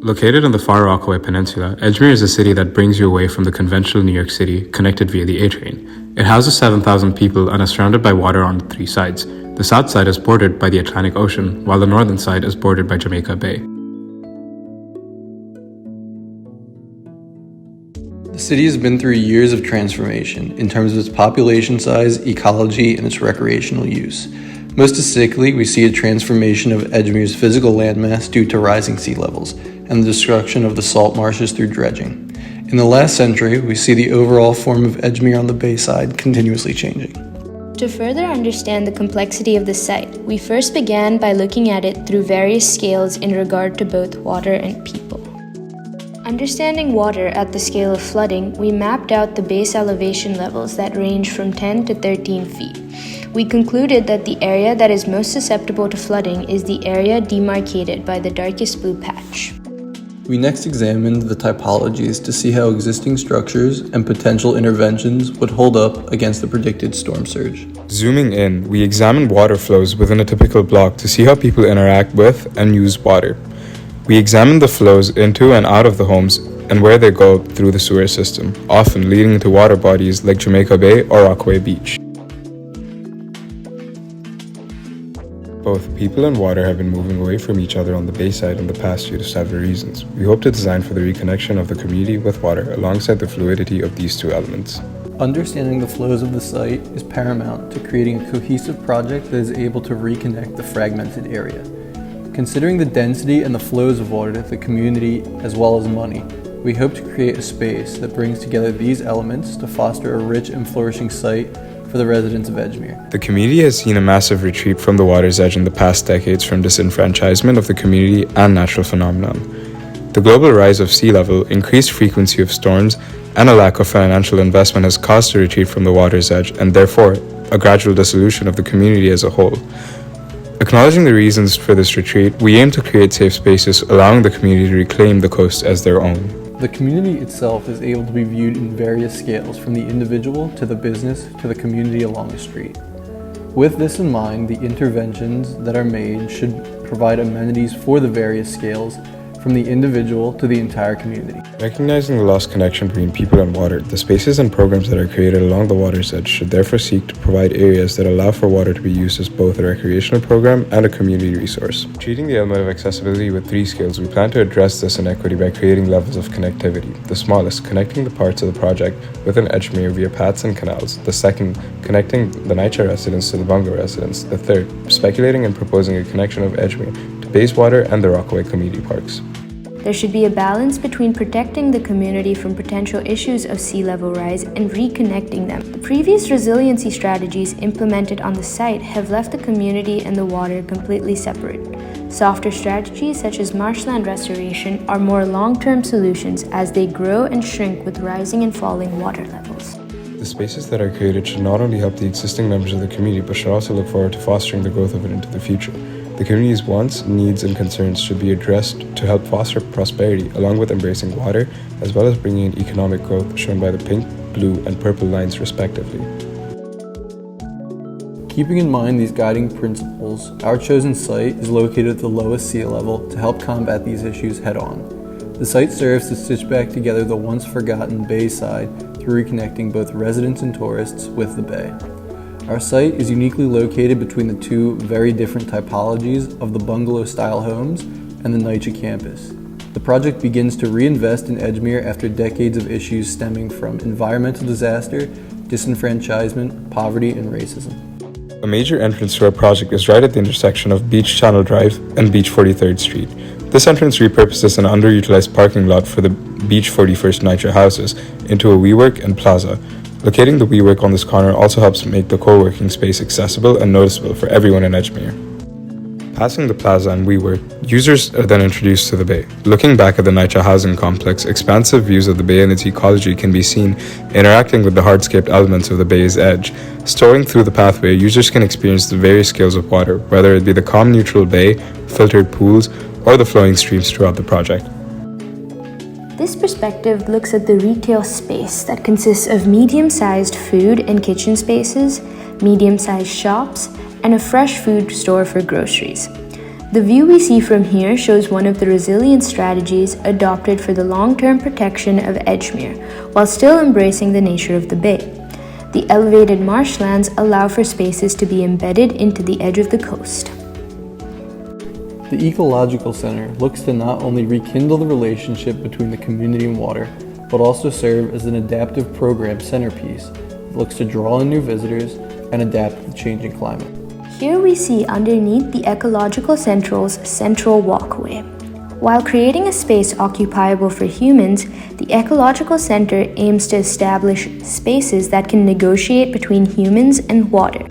Located on the far Rockaway Peninsula, Edgemere is a city that brings you away from the conventional New York City, connected via the A train. It houses 7,000 people and is surrounded by water on three sides. The south side is bordered by the Atlantic Ocean, while the northern side is bordered by Jamaica Bay. The city has been through years of transformation in terms of its population size, ecology, and its recreational use. Most distinctly, we see a transformation of Edgemere's physical landmass due to rising sea levels and the destruction of the salt marshes through dredging. In the last century, we see the overall form of Edgemere on the bayside continuously changing. To further understand the complexity of the site, we first began by looking at it through various scales in regard to both water and people. Understanding water at the scale of flooding, we mapped out the base elevation levels that range from 10 to 13 feet. We concluded that the area that is most susceptible to flooding is the area demarcated by the darkest blue patch. We next examined the typologies to see how existing structures and potential interventions would hold up against the predicted storm surge. Zooming in, we examined water flows within a typical block to see how people interact with and use water. We examined the flows into and out of the homes and where they go through the sewer system, often leading into water bodies like Jamaica Bay or Rockaway Beach. Both people and water have been moving away from each other on the bayside in the past due to several reasons. We hope to design for the reconnection of the community with water alongside the fluidity of these two elements. Understanding the flows of the site is paramount to creating a cohesive project that is able to reconnect the fragmented area. Considering the density and the flows of water to the community as well as money, we hope to create a space that brings together these elements to foster a rich and flourishing site for the residents of Edgemere. The community has seen a massive retreat from the water's edge in the past decades from disenfranchisement of the community and natural phenomenon. The global rise of sea level, increased frequency of storms, and a lack of financial investment has caused a retreat from the water's edge and therefore a gradual dissolution of the community as a whole. Acknowledging the reasons for this retreat, we aim to create safe spaces allowing the community to reclaim the coast as their own. The community itself is able to be viewed in various scales, from the individual to the business to the community along the street. With this in mind, the interventions that are made should provide amenities for the various scales, from the individual to the entire community. Recognizing the lost connection between people and water, the spaces and programs that are created along the water's edge should therefore seek to provide areas that allow for water to be used as both a recreational program and a community resource. Treating the element of accessibility with three scales, we plan to address this inequity by creating levels of connectivity. The smallest, connecting the parts of the project within Edgemere via paths and canals. The second, connecting the NYCHA residents to the bungalow residents. The third, speculating and proposing a connection of Edgemere to Bayswater and the Rockaway community parks. There should be a balance between protecting the community from potential issues of sea level rise and reconnecting them. The previous resiliency strategies implemented on the site have left the community and the water completely separate. Softer strategies such as marshland restoration are more long-term solutions as they grow and shrink with rising and falling water levels. The spaces that are created should not only help the existing members of the community, but should also look forward to fostering the growth of it into the future. The community's wants, needs, and concerns should be addressed to help foster prosperity, along with embracing water, as well as bringing in economic growth, shown by the pink, blue, and purple lines respectively. Keeping in mind these guiding principles, our chosen site is located at the lowest sea level to help combat these issues head-on. The site serves to stitch back together the once forgotten bayside through reconnecting both residents and tourists with the bay. Our site is uniquely located between the two very different typologies of the bungalow-style homes and the NYCHA campus. The project begins to reinvest in Edgemere after decades of issues stemming from environmental disaster, disenfranchisement, poverty, and racism. A major entrance to our project is right at the intersection of Beach Channel Drive and Beach 43rd Street. This entrance repurposes an underutilized parking lot for the Beach 41st NYCHA houses into a WeWork and plaza. Locating the WeWork on this corner also helps make the co-working space accessible and noticeable for everyone in Edgemere. Passing the plaza and WeWork, users are then introduced to the bay. Looking back at the NYCHA housing complex, expansive views of the bay and its ecology can be seen interacting with the hardscaped elements of the bay's edge. Strolling through the pathway, users can experience the various scales of water, whether it be the calm neutral bay, filtered pools, or the flowing streams throughout the project. This perspective looks at the retail space that consists of medium-sized food and kitchen spaces, medium-sized shops, and a fresh food store for groceries. The view we see from here shows one of the resilience strategies adopted for the long-term protection of Edgemere, while still embracing the nature of the bay. The elevated marshlands allow for spaces to be embedded into the edge of the coast. The Ecological Center looks to not only rekindle the relationship between the community and water, but also serve as an adaptive program centerpiece that looks to draw in new visitors and adapt to the changing climate. Here we see underneath the Ecological Central's central walkway. While creating a space occupiable for humans, the Ecological Center aims to establish spaces that can negotiate between humans and water.